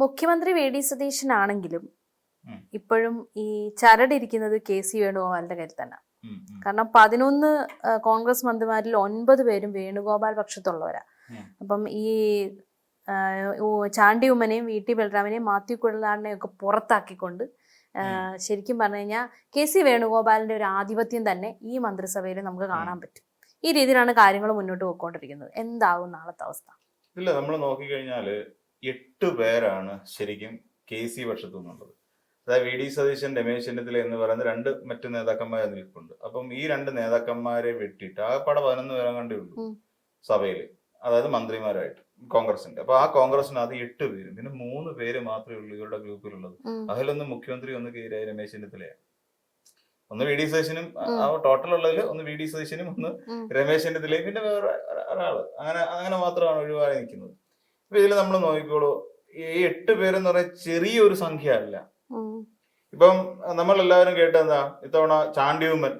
മുഖ്യമന്ത്രി V D സതീശനാണെങ്കിലും ഇപ്പോഴും ഈ ചരടിരിക്കുന്നത് കെ സി വേണുഗോപാലിന്റെ കയ്യിൽ തന്നെ. കാരണം 11 കോൺഗ്രസ് മന്ത്രിമാരിൽ 9 പേരും വേണുഗോപാൽ പക്ഷത്തുള്ളവരാ. അപ്പം ഈ ചാണ്ടി ഉമ്മനെയും വി ടി ബലറാമിനെയും മാത്യു കുഴൽനാടിനെയും ഒക്കെ പുറത്താക്കിക്കൊണ്ട് ശരിക്കും പറഞ്ഞു കഴിഞ്ഞാൽ കെ സി വേണുഗോപാലിന്റെ ഒരു ആധിപത്യം തന്നെ ഈ മന്ത്രിസഭയിൽ നമുക്ക് കാണാൻ പറ്റും. ഈ രീതിയിലാണ് കാര്യങ്ങൾ മുന്നോട്ട് പോയിക്കൊണ്ടിരിക്കുന്നത്. എന്താവും നാളത്തെ അവസ്ഥ? ഇല്ല, നമ്മൾ നോക്കിക്കഴിഞ്ഞാല് 8 പേരാണ് ശരിക്കും കെ സി പക്ഷത്തു നിന്നുള്ളത്. അതായത് വി ഡി സതീശൻ, രമേശ് ചെന്നിത്തല എന്ന് പറയുന്ന 2 മറ്റു നേതാക്കന്മാർ നിൽപ്പുണ്ട്. അപ്പം ഈ 2 നേതാക്കന്മാരെ വെട്ടിയിട്ട് ആകെപ്പാടെ 11 പേരെ കണ്ടേ ഉള്ളൂ സഭയില്, അതായത് മന്ത്രിമാരായിട്ട് കോൺഗ്രസിന്റെ. അപ്പൊ ആ കോൺഗ്രസിനകത്ത് 8 പേരും, പിന്നെ 3 പേര് മാത്രമേ ഉള്ളൂ ഇവരുടെ ഗ്രൂപ്പിലുള്ളത്. അതിലൊന്ന് മുഖ്യമന്ത്രി, ഒന്ന് രമേശ് ചെന്നിത്തലയാണ്, ഒന്ന് വി ഡി സതീശനും. ആ ടോട്ടൽ ഉള്ളതിൽ ഒന്ന് വി ഡി സതീശനും, ഒന്ന് രമേശ് ചെന്നിത്തലയും, പിന്നെ വേറെ ഒരാള്. അങ്ങനെ മാത്രമാണ് ഒഴിവായി നിൽക്കുന്നത്. അപ്പൊ ഇതിൽ നമ്മൾ നോക്കിക്കോളൂ, ഈ 8 പേരെന്ന് പറയുന്നത് ചെറിയൊരു സംഖ്യ അല്ല. ഇപ്പം നമ്മളെല്ലാവരും കേട്ടെന്താ, ഇത്തവണ ചാണ്ടി ഉമ്മൻ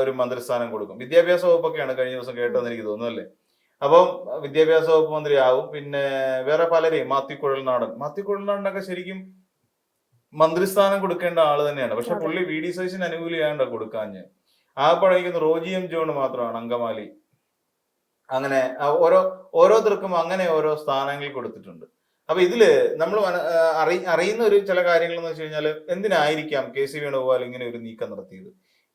ഒരു മന്ത്രിസ്ഥാനം കൊടുക്കും. വിദ്യാഭ്യാസ വകുപ്പൊക്കെയാണ് കഴിഞ്ഞ ദിവസം കേട്ടതെന്ന് എനിക്ക് തോന്നുന്നു, അല്ലേ? അപ്പം വിദ്യാഭ്യാസ വകുപ്പ് മന്ത്രിയാവും. പിന്നെ വേറെ പലരെയും, മാത്യു കുഴൽനാടനൊക്കെ ശരിക്കും മന്ത്രിസ്ഥാനം കൊടുക്കേണ്ട ആള് തന്നെയാണ്. പക്ഷെ പുള്ളി വി ഡി സതീശന് അനുകൂലിയാണ്ട കൊടുക്കാഞ്ഞ്. ആകെപ്പഴയ്ക്കുന്ന റോജി എം ജോൺ മാത്രമാണ് അങ്കമാലി. അങ്ങനെ ഓരോരുത്തർക്കും അങ്ങനെ ഓരോ സ്ഥാനങ്ങൾ കൊടുത്തിട്ടുണ്ട്. അപ്പൊ ഇതില് നമ്മൾ അറിയുന്ന ഒരു ചില കാര്യങ്ങൾ എന്ന് വെച്ച് കഴിഞ്ഞാൽ, എന്തിനായിരിക്കാം കെ സി വേണുഗോപാൽ ഇങ്ങനെ ഒരു നീക്കം നടത്തിയത്?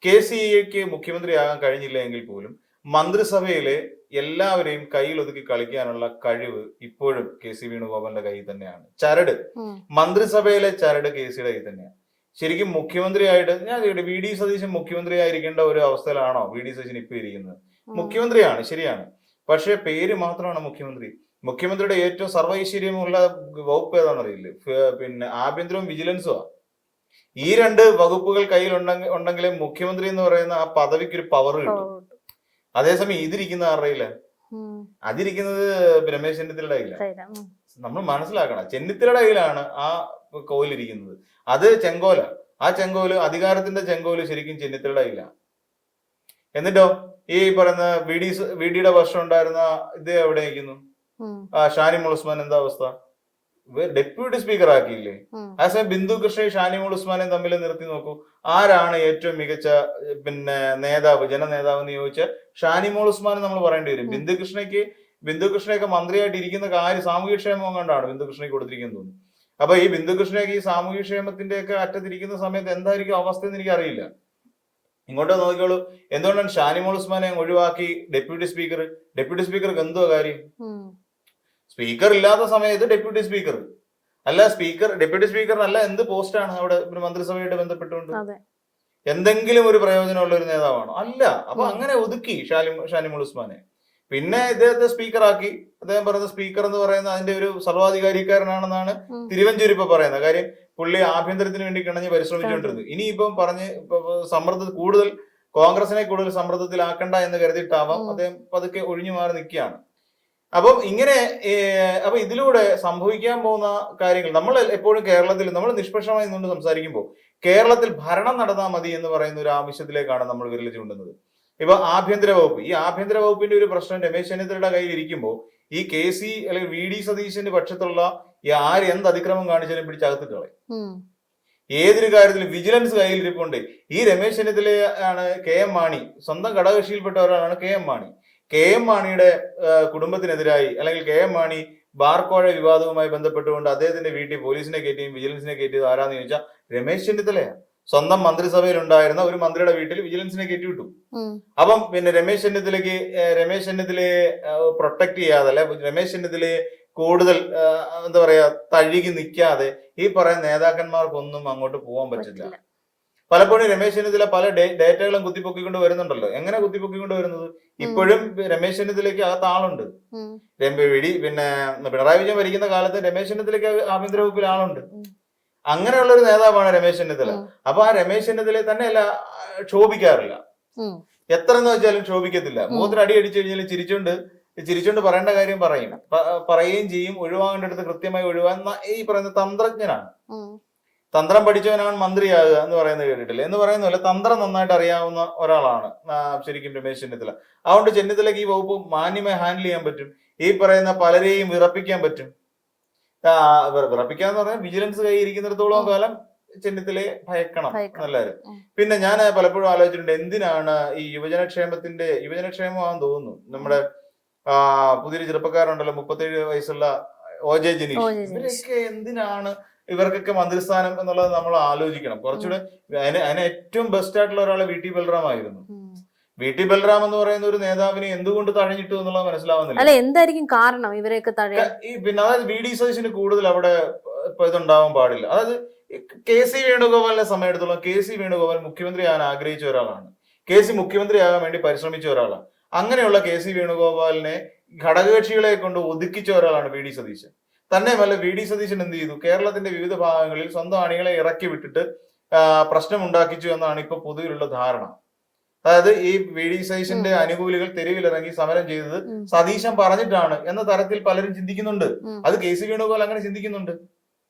കെ സിക്ക് മുഖ്യമന്ത്രിയാകാൻ കഴിഞ്ഞില്ല എങ്കിൽ പോലും മന്ത്രിസഭയിലെ എല്ലാവരെയും കയ്യിൽ ഒതുക്കി കളിക്കാനുള്ള കഴിവ് ഇപ്പോഴും കെ സി വേണുഗോപാലിന്റെ കയ്യിൽ തന്നെയാണ്. ചരട്, മന്ത്രിസഭയിലെ ചരട് കെ സിയുടെ കയ്യിൽ തന്നെയാണ്. ശരിക്കും മുഖ്യമന്ത്രിയായിട്ട് ഞാൻ വി ഡി സതീശൻ മുഖ്യമന്ത്രി ആയിരിക്കേണ്ട ഒരു അവസ്ഥയിലാണോ വി ഡി സതീശൻ ഇപ്പൊ ഇരിക്കുന്നത്? മുഖ്യമന്ത്രിയാണ്, ശരിയാണ്. പക്ഷെ പേര് മാത്രമാണ് മുഖ്യമന്ത്രി. മുഖ്യമന്ത്രിയുടെ ഏറ്റവും സർവൈശ്വര്യമുള്ള വകുപ്പ് ഏതാണെന്നറിയില്ലേ? പിന്നെ ആഭ്യന്തരവും വിജിലൻസും. ഈ 2 വകുപ്പുകൾ കയ്യിൽ ഉണ്ടെങ്കിലേ മുഖ്യമന്ത്രി എന്ന് പറയുന്ന ആ പദവിക്ക് ഒരു പവർ കിട്ടും. അതേസമയം ഇതിരിക്കുന്ന ആരുടെയില്ല, അതിരിക്കുന്നത് രമേശ് ചെന്നിത്തലയുടെ കയ്യിലാണ്. നമ്മൾ മനസ്സിലാക്കണം, ചെന്നിത്തലയുടെ കയ്യിലാണ് ആ കോലിരിക്കുന്നത്. അത് ചെങ്കോല. ആ ചെങ്കോല്, അധികാരത്തിന്റെ ചെങ്കോല് ശരിക്കും ചെന്നിത്തലയുടെ കയ്യിലാണ്. എന്നിട്ടോ ഈ പറയുന്ന വി ഡിയുടെ വർഷം ഉണ്ടായിരുന്ന ഇത് എവിടെ നിൽക്കുന്നു? ഷാനിമോൾ ഉസ്മാൻ എന്താ അവസ്ഥ? ഡെപ്യൂട്ടി സ്പീക്കർ ആക്കിയില്ലേ? അതേസമയം ബിന്ദു കൃഷ്ണയും ഷാനിമോൾ ഉസ്മാനെയും തമ്മിൽ നിർത്തി നോക്കൂ. ആരാണ് ഏറ്റവും മികച്ച പിന്നെ നേതാവ്, ജനനേതാവ് എന്ന് ചോദിച്ചാൽ ഷാനിമോൾ ഉസ്മാൻ നമ്മൾ പറയേണ്ടി വരും. ബിന്ദു കൃഷ്ണയൊക്കെ മന്ത്രിയായിട്ട് ഇരിക്കുന്ന കാര്യം സാമൂഹ്യക്ഷേമം കൊണ്ടാണ് ബിന്ദു കൃഷ്ണയ്ക്ക് കൊടുത്തിരിക്കുന്നത് തോന്നുന്നു. അപ്പൊ ഈ ബിന്ദു കൃഷ്ണയൊക്കെ ഈ സാമൂഹ്യക്ഷേമത്തിന്റെ ഒക്കെ അറ്റത്തിരിക്കുന്ന സമയത്ത് എന്തായിരിക്കും അവസ്ഥ എന്ന് എനിക്ക് അറിയില്ല. ഇങ്ങോട്ട് നോക്കിക്കോളൂ, എന്തുകൊണ്ടാണ് ഷാനിമോൾ ഉസ്മാനെ ഒഴിവാക്കി ഡെപ്യൂട്ടി സ്പീക്കർക്ക് എന്തോ കാര്യം? സ്പീക്കർ ഇല്ലാത്ത സമയത്ത് ഡെപ്യൂട്ടി സ്പീക്കർ അല്ല, ഡെപ്യൂട്ടി സ്പീക്കറിനല്ല എന്ത് പോസ്റ്റാണ് അവിടെ മന്ത്രിസഭയായിട്ട് ബന്ധപ്പെട്ടുകൊണ്ട്? എന്തെങ്കിലും ഒരു പ്രയോജനമുള്ള ഒരു നേതാവാണോ? അല്ല. അപ്പൊ അങ്ങനെ ഒതുക്കി ഷാനിമോൾ ഉസ്മാനെ. പിന്നെ ഇദ്ദേഹത്തെ സ്പീക്കറാക്കി. അദ്ദേഹം പറയുന്ന സ്പീക്കർ എന്ന് പറയുന്ന അതിന്റെ ഒരു സർവാധികാരിക്കാരനാണെന്നാണ് തിരുവഞ്ചൂർ ഇപ്പൊ പറയുന്നത്. കാര്യം പുള്ളി ആഭ്യന്തരത്തിന് വേണ്ടി കിണഞ്ഞ് പരിശ്രമിച്ചുകൊണ്ടിരുന്നു. ഇനിയിപ്പം കൂടുതൽ കോൺഗ്രസിനെ കൂടുതൽ സമ്മർദ്ദത്തിലാക്കണ്ട എന്ന് കരുതിയിട്ടാവാം അദ്ദേഹം പതുക്കെ ഒഴിഞ്ഞു മാറി നിൽക്കുകയാണ്. അപ്പം അപ്പൊ ഇതിലൂടെ സംഭവിക്കാൻ പോകുന്ന കാര്യങ്ങൾ നമ്മൾ എപ്പോഴും കേരളത്തിൽ നമ്മൾ നിഷ്പക്ഷമായി നിന്നുകൊണ്ട് സംസാരിക്കുമ്പോൾ കേരളത്തിൽ ഭരണം നടന്നാൽ മതി എന്ന് പറയുന്ന ഒരു ആവശ്യത്തിലേക്കാണ് നമ്മൾ വിരൽ ചൂണ്ടുന്നത്. ഇപ്പൊ ആഭ്യന്തര വകുപ്പ്, ഈ ആഭ്യന്തര വകുപ്പിന്റെ ഒരു പ്രശ്നം രമേശ് ചെന്നിത്തലയുടെ കയ്യിൽ ഇരിക്കുമ്പോൾ ഈ കെ സി അല്ലെങ്കിൽ വി ഡി സതീശന്റെ പക്ഷത്തുള്ള ആര് എന്ത് അതിക്രമം കാണിച്ചാലും പിടിച്ചകത്തിട്ട് കളയും. ഏതൊരു കാര്യത്തിൽ വിജിലൻസ് കയ്യിൽ ഇരിപ്പുണ്ട്. ഈ രമേശ് ചെന്നിത്തലയാണ് കെ എം മാണി, സ്വന്തം ഘടകകക്ഷിയിൽപ്പെട്ട ഒരാളാണ് K M Mani. K M മാണിയുടെ കുടുംബത്തിനെതിരായി അല്ലെങ്കിൽ കെ എം മാണി ബാർക്കോഴ വിവാദവുമായി ബന്ധപ്പെട്ടുകൊണ്ട് അദ്ദേഹത്തിന്റെ വീട്ടിൽ പോലീസിനെ കയറ്റിയും വിജിലൻസിനെ കയറ്റിയത് ആരാന്ന് ചോദിച്ചാൽ രമേശ് ചെന്നിത്തലയാണ്. സ്വന്തം മന്ത്രിസഭയിൽ ഉണ്ടായിരുന്ന ഒരു മന്ത്രിയുടെ വീട്ടിൽ വിജിലൻസിനെ കയറ്റി വിട്ടു. അപ്പം പിന്നെ രമേശ് ചെന്നിത്തലയെ പ്രൊട്ടക്ട് ചെയ്യാതെ അല്ലെ രമേശ് ചെന്നിത്തലയെ കൂടുതൽ എന്താ പറയാ തഴുകി നിൽക്കാതെ ഈ പറയുന്ന നേതാക്കന്മാർക്കൊന്നും അങ്ങോട്ട് പോകാൻ പറ്റില്ല. പലപ്പോഴും രമേശ് ചെന്നിത്തല പല ഡേറ്റകളും കുത്തിപ്പൊക്കിക്കൊണ്ട് വരുന്നുണ്ടല്ലോ. എങ്ങനെ കുത്തിപ്പൊക്കിക്കൊണ്ട് വരുന്നത്? ഇപ്പോഴും രമേശ് ചെന്നിത്തലയ്ക്ക് അകത്ത് ആളുണ്ട്. പിന്നെ പിണറായി വിജയൻ ഭരിക്കുന്ന കാലത്ത് രമേശ് ചെന്നിത്തലയ്ക്ക് ആഭ്യന്തര വകുപ്പിൽ ആളുണ്ട്. അങ്ങനെയുള്ള ഒരു നേതാവാണ് രമേശ് ചെന്നിത്തല. അപ്പൊ ആ രമേശ് ചെന്നിത്തലയെ തന്നെ അല്ല ക്ഷോഭിക്കാറില്ല. എത്ര എന്ന് വെച്ചാലും ക്ഷോഭിക്കത്തില്ല. മുഖത്തിന് അടി അടിച്ചു കഴിഞ്ഞാൽ ചിരിച്ചോണ്ട് പറയേണ്ട കാര്യം പറയുകയും ചെയ്യും. ഒഴിവാകേണ്ടടുത്ത് കൃത്യമായി ഒഴിവാകുന്ന ഈ പറയുന്ന തന്ത്രജ്ഞനാണ്. തന്ത്രം പഠിച്ചവനാണ് മന്ത്രിയാകുക എന്ന് പറയുന്നത് കേട്ടിട്ടില്ല. എന്ന് പറയുന്നതല്ല, തന്ത്രം നന്നായിട്ട് അറിയാവുന്ന ഒരാളാണ് ശരിക്കും രമേശ് ചെന്നിത്തല. അതുകൊണ്ട് ചെന്നിത്തലയ്ക്ക് ഈ വകുപ്പ് മാന്യമായി ഹാൻഡിൽ ചെയ്യാൻ പറ്റും. ഈ പറയുന്ന പലരെയും വിറപ്പിക്കാൻ പറ്റും. വിറപ്പിക്കാന്ന് പറഞ്ഞാൽ വിജിലൻസ് കൈയിരിക്കുന്നിടത്തോളം കാലം ചെന്നിത്തലയെ ഭയക്കണം എന്നല്ലാരും. ഉം. പിന്നെ ഞാൻ പലപ്പോഴും ആലോചിച്ചിട്ടുണ്ട് എന്തിനാണ് ഈ യുവജനക്ഷേമമാണെന്ന് തോന്നുന്നു നമ്മുടെ പുതിയൊരു ചെറുപ്പക്കാരുണ്ടല്ലോ 37 വയസ്സുള്ള OJ ജനീഷ്, ഇവരൊക്കെ എന്തിനാണ് ഇവർക്കൊക്കെ മന്ത്രിസ്ഥാനം എന്നുള്ളത് നമ്മൾ ആലോചിക്കണം കുറച്ചുകൂടെ. അതിന് ഏറ്റവും ബെസ്റ്റ് ആയിട്ടുള്ള ഒരാളെ VT ബൽറാം ആയിരുന്നു. VT ബൽറാം എന്ന് പറയുന്ന ഒരു നേതാവിനെ എന്തുകൊണ്ട് തഴഞ്ഞിട്ടു എന്നുള്ളത് മനസ്സിലാവുന്നില്ല. അല്ല, എന്തായിരിക്കും കാരണം ഇവരെയൊക്കെ പിന്നെ അതായത് VD സതീശന് കൂടുതൽ അവിടെ ഇപ്പൊ ഇതുണ്ടാവാൻ പാടില്ല. അതായത് KC വേണുഗോപാലിനെ സമയമെടുത്തോളം KC വേണുഗോപാൽ മുഖ്യമന്ത്രി ആകാൻ ആഗ്രഹിച്ച ഒരാളാണ്. KC മുഖ്യമന്ത്രി ആകാൻ വേണ്ടി പരിശ്രമിച്ച ഒരാളാണ്. അങ്ങനെയുള്ള KC വേണുഗോപാലിനെ ഘടകകക്ഷികളെ കൊണ്ട് ഒതുക്കിച്ച ഒരാളാണ് VD സതീശൻ. തന്നെയുമല്ല, VD സതീശൻ എന്ത് ചെയ്തു? കേരളത്തിന്റെ വിവിധ ഭാഗങ്ങളിൽ സ്വന്തം അണികളെ ഇറക്കി വിട്ടിട്ട് പ്രശ്നം ഉണ്ടാക്കിച്ചു എന്നാണ് ഇപ്പൊ പൊതുവിലുള്ള ധാരണ. അതായത് ഈ VD സതീശന്റെ അനുകൂലികൾ തെരുവിലിറങ്ങി സമരം ചെയ്തത് സതീശൻ പറഞ്ഞിട്ടാണ് എന്ന തരത്തിൽ പലരും ചിന്തിക്കുന്നുണ്ട്. അത് KC വേണുഗോപാൽ അങ്ങനെ ചിന്തിക്കുന്നുണ്ട്.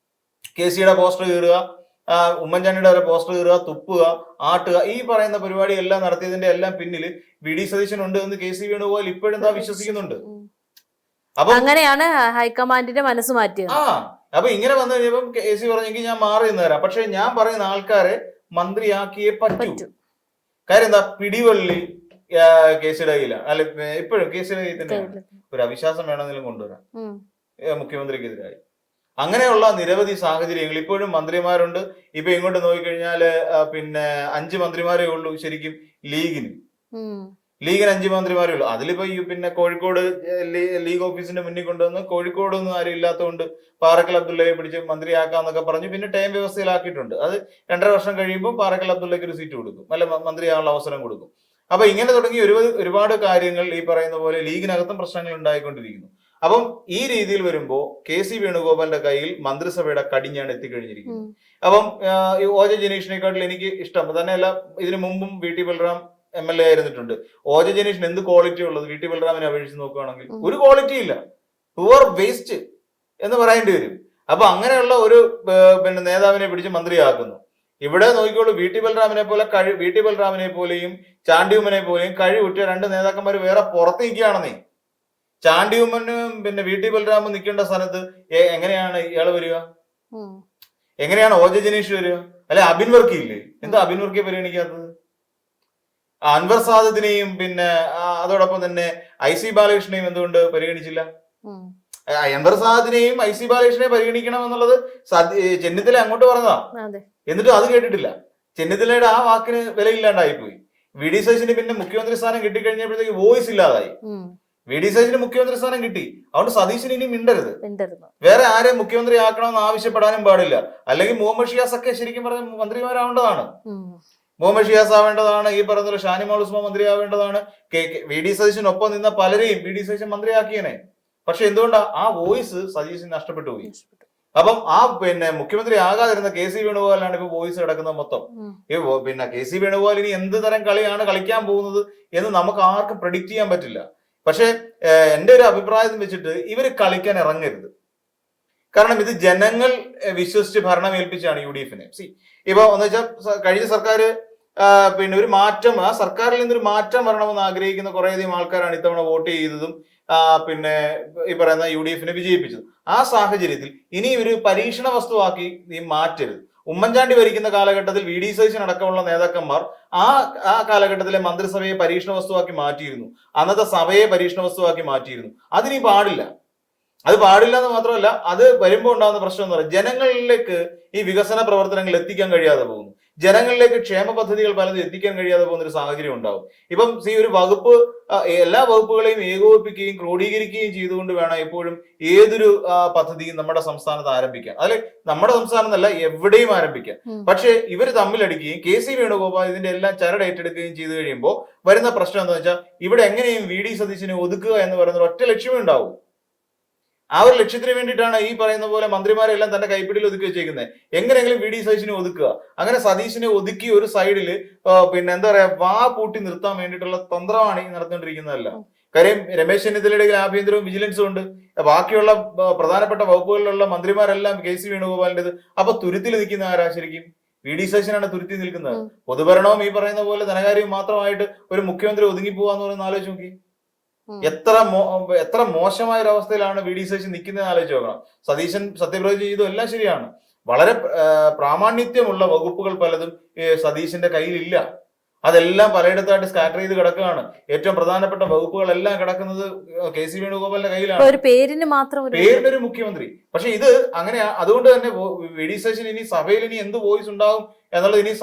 KCയുടെ പോസ്റ്റർ കീറുക, ഉമ്മൻചാണ്ടിയുടെ വരെ പോസ്റ്റർ കീറുക, തുപ്പുക, ആട്ടുക, ഈ പറയുന്ന പരിപാടി എല്ലാം നടത്തിയതിന്റെ എല്ലാം പിന്നിൽ VD സതീശൻ ഉണ്ട് എന്ന് KC വേണുഗോപാൽ ഇപ്പോഴും വിശ്വസിക്കുന്നുണ്ട്. അപ്പൊ അങ്ങനെയാണ് ഹൈക്കമാൻഡിന്റെ മനസ്സ് മാറ്റിയത്. അപ്പൊ ഇങ്ങനെ വന്നു കഴിഞ്ഞപ്പം KC പറഞ്ഞെങ്കിൽ ഞാൻ മാറി നിന്ന് തരാം, പക്ഷെ ഞാൻ പറയുന്ന ആൾക്കാരെ മന്ത്രിയാക്കിയേ പറ്റൂ. കാര്യം എന്താ? പിടിവള്ളി KCയുടെ കയ്യിലാണ്. അല്ലെ, ഇപ്പോഴും KCയുടെ കയ്യിൽ തന്നെയാണ്. ഒരു അവിശ്വാസം വേണമെങ്കിലും കൊണ്ടുവരാം മുഖ്യമന്ത്രിക്കെതിരായി. അങ്ങനെയുള്ള നിരവധി സാഹചര്യങ്ങൾ ഇപ്പോഴും മന്ത്രിമാരുണ്ട്. ഇപ്പൊ ഇങ്ങോട്ട് നോക്കിക്കഴിഞ്ഞാല് പിന്നെ 5 മന്ത്രിമാരേ ഉള്ളൂ ശരിക്കും ലീഗിന് 5 മന്ത്രിമാരേ ഉള്ളൂ. അതിലിപ്പോ പിന്നെ കോഴിക്കോട് ലീഗ് ഓഫീസിന്റെ മുന്നിൽ കൊണ്ടുവന്ന് കോഴിക്കോടൊന്നും ആരും ഇല്ലാത്തതുകൊണ്ട് പാറക്കൽ അബ്ദുള്ളയെ പിടിച്ച് മന്ത്രിയാക്കാന്നൊക്കെ പറഞ്ഞു പിന്നെ ടൈം വ്യവസ്ഥയിലാക്കിയിട്ടുണ്ട്. അത് 2.5 വർഷം കഴിയുമ്പോൾ പാറക്കൽ അബ്ദുള്ളയ്ക്ക് ഒരു സീറ്റ് കൊടുക്കും, അല്ല മന്ത്രിയാകാനുള്ള അവസരം കൊടുക്കും. അപ്പൊ ഇങ്ങനെ തുടങ്ങി ഒരുപാട് കാര്യങ്ങൾ ഈ പറയുന്ന പോലെ ലീഗിനകത്തും പ്രശ്നങ്ങൾ ഉണ്ടായിക്കൊണ്ടിരിക്കുന്നു. അപ്പം ഈ രീതിയിൽ വരുമ്പോ KC വേണുഗോപാലിന്റെ കയ്യിൽ മന്ത്രിസഭയുടെ കടിഞ്ഞാണ് എത്തിക്കഴിഞ്ഞിരിക്കുന്നത്. അപ്പം OJ ജനീഷിനെക്കാട്ടിൽ എനിക്ക് ഇഷ്ടം തന്നെയല്ല, ഇതിനു മുമ്പും VT ബൽറാം MLA ആയിരുന്നിട്ടുണ്ട്. OJ ജനീഷിന് എന്ത് ക്വാളിറ്റി ഉള്ളത് VT ബൽറാമിനെ അപേക്ഷിച്ച് നോക്കുകയാണെങ്കിൽ ഒരു ക്വാളിറ്റി ഇല്ല, പുവർ വേസ്റ്റ് എന്ന് പറയേണ്ടി വരും. അപ്പൊ അങ്ങനെയുള്ള ഒരു പിന്നെ നേതാവിനെ പിടിച്ച് മന്ത്രിയാക്കുന്നു. ഇവിടെ നോക്കിക്കോളൂ, VT ബൽറാമിനെ പോലെയും ചാണ്ടിയുമ്മനെ പോലെയും കഴിവുറ്റ 2 നേതാക്കന്മാർ വേറെ പുറത്ത് നിൽക്കുകയാണെന്നേ. ചാണ്ടിയുമ്മനും പിന്നെ VT ബൽറാമും നിൽക്കേണ്ട സ്ഥാനത്ത് എങ്ങനെയാണ് ഇയാള് വരിക? എങ്ങനെയാണ് OJ ജനീഷ് വരിക? അല്ലെ, അബിൻ വർക്കി ഇല്ലേ? എന്താ അബിൻ വർക്കിയെ പരിഗണിക്കാത്തത്? അൻവർ സാദത്തിനെയും പിന്നെ അതോടൊപ്പം തന്നെ IC ബാലകൃഷ്ണനെയും എന്തുകൊണ്ട് പരിഗണിച്ചില്ല? അൻവർ സാദത്തിനെയും IC ബാലകൃഷ്ണനെ പരിഗണിക്കണം എന്നുള്ളത് ചെന്നിത്തല അങ്ങോട്ട് പറഞ്ഞതാ, എന്നിട്ടും അത് കേട്ടിട്ടില്ല. ചെന്നിത്തലയുടെ ആ വാക്കിന് വിലയില്ലാണ്ടായിപ്പോയി. VD സതീശന് പിന്നെ മുഖ്യമന്ത്രി സ്ഥാനം കിട്ടിക്കഴിഞ്ഞപ്പോഴത്തേക്ക് വോയിസ് ഇല്ലാതായി. VD സതീശന് മുഖ്യമന്ത്രി സ്ഥാനം കിട്ടി, അതുകൊണ്ട് സതീശന് ഇനി മിണ്ടരുത്. വേറെ ആരെയും മുഖ്യമന്ത്രി ആക്കണമെന്ന് ആവശ്യപ്പെടാനും പാടില്ല. അല്ലെങ്കിൽ മുഹമ്മദ് ഷിയാസ് ഒക്കെ ശരിക്കും പറഞ്ഞ മന്ത്രിമാരാവേണ്ടതാണ്. മുഹമ്മദ് ഷിയാസ് ആവേണ്ടതാണ്, ഈ പറഞ്ഞ ഷാനിമോൾ ഉസ്മാൻ മന്ത്രിയാവേണ്ടതാണ്. VD സതീശനൊപ്പം നിന്ന പലരെയും VD സതീശൻ മന്ത്രിയാക്കിയനെ. പക്ഷെ എന്തുകൊണ്ടാ ആ വോയിസ് സതീശൻ നഷ്ടപ്പെട്ടു പോയി. അപ്പം പിന്നെ മുഖ്യമന്ത്രി ആകാതിരുന്ന KC വേണുഗോപാലാണ് ഇപ്പൊ വോയിസ് കിടക്കുന്നത് മൊത്തം. പിന്നെ KC വേണുഗോപാൽ ഇനി എന്ത് തരം കളിയാണ് കളിക്കാൻ പോകുന്നത് എന്ന് നമുക്ക് ആർക്കും പ്രെഡിക്റ്റ് ചെയ്യാൻ പറ്റില്ല. പക്ഷെ എന്റെ ഒരു അഭിപ്രായം വെച്ചിട്ട് ഇവര് കളിക്കാൻ ഇറങ്ങരുത്. കാരണം ഇത് ജനങ്ങൾ വിശ്വസിച്ച് ഭരണം ഏൽപ്പിച്ചാണ് UDF-നെ. ഇപ്പൊ എന്ന് വെച്ചാൽ കഴിഞ്ഞ സർക്കാർ പിന്നെ ഒരു മാറ്റം, ആ സർക്കാരിൽ നിന്നൊരു മാറ്റം വരണമെന്ന് ആഗ്രഹിക്കുന്ന കുറേയധികം ആൾക്കാരാണ് ഇത്തവണ വോട്ട് ചെയ്തതും പിന്നെ ഈ പറയുന്ന UDF-നെ വിജയിപ്പിച്ചത്. ആ സാഹചര്യത്തിൽ ഇനി ഒരു പരീക്ഷണ വസ്തുവാക്കി നീ മാറ്റരുത്. ഉമ്മൻചാണ്ടി ഭരിക്കുന്ന കാലഘട്ടത്തിൽ VD സതീശൻ അടക്കമുള്ള നേതാക്കന്മാർ ആ കാലഘട്ടത്തിലെ മന്ത്രിസഭയെ പരീക്ഷണ വസ്തുവാക്കി മാറ്റിയിരുന്നു. അന്നത്തെ സഭയെ പരീക്ഷണ വസ്തുവാക്കി മാറ്റിയിരുന്നു. അതിനി പാടില്ല. അത് പാടില്ല എന്ന് മാത്രമല്ല, അത് വരുമ്പോൾ ഉണ്ടാകുന്ന പ്രശ്നം എന്ന് പറയുന്നത് ജനങ്ങളിലേക്ക് ഈ വികസന പ്രവർത്തനങ്ങൾ എത്തിക്കാൻ കഴിയാതെ പോകുന്നു. ജനങ്ങളിലേക്ക് ക്ഷേമ പദ്ധതികൾ പലതും എത്തിക്കാൻ കഴിയാതെ പോകുന്ന ഒരു സാഹചര്യം ഉണ്ടാവും. ഇപ്പം ഒരു വകുപ്പ് എല്ലാ വകുപ്പുകളെയും ഏകോപിപ്പിക്കുകയും ക്രോഡീകരിക്കുകയും ചെയ്തുകൊണ്ട് വേണം എപ്പോഴും ഏതൊരു പദ്ധതിയും നമ്മുടെ സംസ്ഥാനത്ത് ആരംഭിക്കാൻ. അതിൽ നമ്മുടെ സംസ്ഥാനം എന്നല്ല എവിടെയും ആരംഭിക്കാൻ. പക്ഷെ ഇവർ തമ്മിലടിക്കുകയും KC വേണുഗോപാൽ ഇതിന്റെ എല്ലാം ചരട് ഏറ്റെടുക്കുകയും ചെയ്തു കഴിയുമ്പോൾ വരുന്ന പ്രശ്നം എന്താ വെച്ചാൽ ഇവിടെ എങ്ങനെയും VD സതീശനെ ഒതുക്കുക എന്ന് പറയുന്ന ഒറ്റ ലക്ഷ്യമേ ഉണ്ടാവും. ആ ഒരു ലക്ഷ്യത്തിന് വേണ്ടിയിട്ടാണ് ഈ പറയുന്ന പോലെ മന്ത്രിമാരെല്ലാം തന്റെ കൈപ്പിടിയിൽ ഒതുക്കി വെച്ചേക്കുന്നത്. എങ്ങനെയെങ്കിലും VD സതീശനെ ഒതുക്കുക. അങ്ങനെ സതീശനെ ഒതുക്കി ഒരു സൈഡിൽ പിന്നെ എന്താ പറയാ വാ പൂട്ടി നിർത്താൻ വേണ്ടിയിട്ടുള്ള തന്ത്രമാണ് ഈ നടന്നുകൊണ്ടിരിക്കുന്നതല്ല. കാര്യം രമേശ് ചെന്നിത്തലയുടെ ആഭ്യന്തരവും വിജിലൻസും ഉണ്ട്. ബാക്കിയുള്ള പ്രധാനപ്പെട്ട വകുപ്പുകളിലുള്ള മന്ത്രിമാരെല്ലാം KC വേണുഗോപാലിന്റേത്. അപ്പൊ തുരുത്തിൽ നിൽക്കുന്ന ആരാ? ശരിക്കും VD സതീശനാണ് തുരുത്തി നിൽക്കുന്നത്. പൊതുഭരണവും ഈ പറയുന്ന പോലെ ധനകാര്യവും മാത്രമായിട്ട് ഒരു മുഖ്യമന്ത്രി ഒതുങ്ങി പോവാന്ന് പറയുന്ന ആലോചിച്ച് നോക്കി. എത്ര മോശമായ ഒരു അവസ്ഥയിലാണ് വി ഡി സതീശൻ നിൽക്കുന്നതെന്ന് ആലോചിച്ച് നോക്കണം. സതീശൻ സത്യപ്രതിജ്ഞ ചെയ്തു, എല്ലാം ശരിയാണ്. വളരെ പ്രാമാണിത്യമുള്ള വകുപ്പുകൾ പലതും സതീശന്റെ കയ്യിലില്ല. അതെല്ലാം പലയിടത്തായിട്ട് സ്കാറ്റർ ചെയ്ത് കിടക്കുകയാണ്. ഏറ്റവും പ്രധാനപ്പെട്ട വകുപ്പുകളെല്ലാം കിടക്കുന്നത് KC വേണുഗോപാലിന്റെ കയ്യിലാണ്. ഒരു പേരിന് മാത്രം പേരിന്റെ ഒരു മുഖ്യമന്ത്രി. പക്ഷെ ഇത് അങ്ങനെ, അതുകൊണ്ട് തന്നെ വി ഡി സതീശൻ ഇനി സഭയിൽ ഇനി എന്ത് വോയിസ് ഉണ്ടാവും എന്നുള്ളത് ഇനി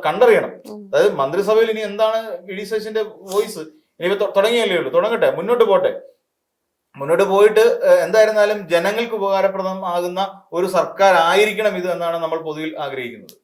കണ്ടറിയണം. അതായത് മന്ത്രിസഭയിൽ ഇനി എന്താണ് വി ഡി സതീശന്റെ വോയിസ്? ഇനി തുടങ്ങിയല്ലേ ഉള്ളൂ, തുടങ്ങട്ടെ, മുന്നോട്ട് പോട്ടെ. മുന്നോട്ട് പോയിട്ട് എന്തായിരുന്നാലും ജനങ്ങൾക്ക് ഉപകാരപ്രദമാകുന്ന ഒരു സർക്കാർ ആയിരിക്കണം ഇത് എന്നാണ് നമ്മൾ പൊതുവിൽ ആഗ്രഹിക്കുന്നത്.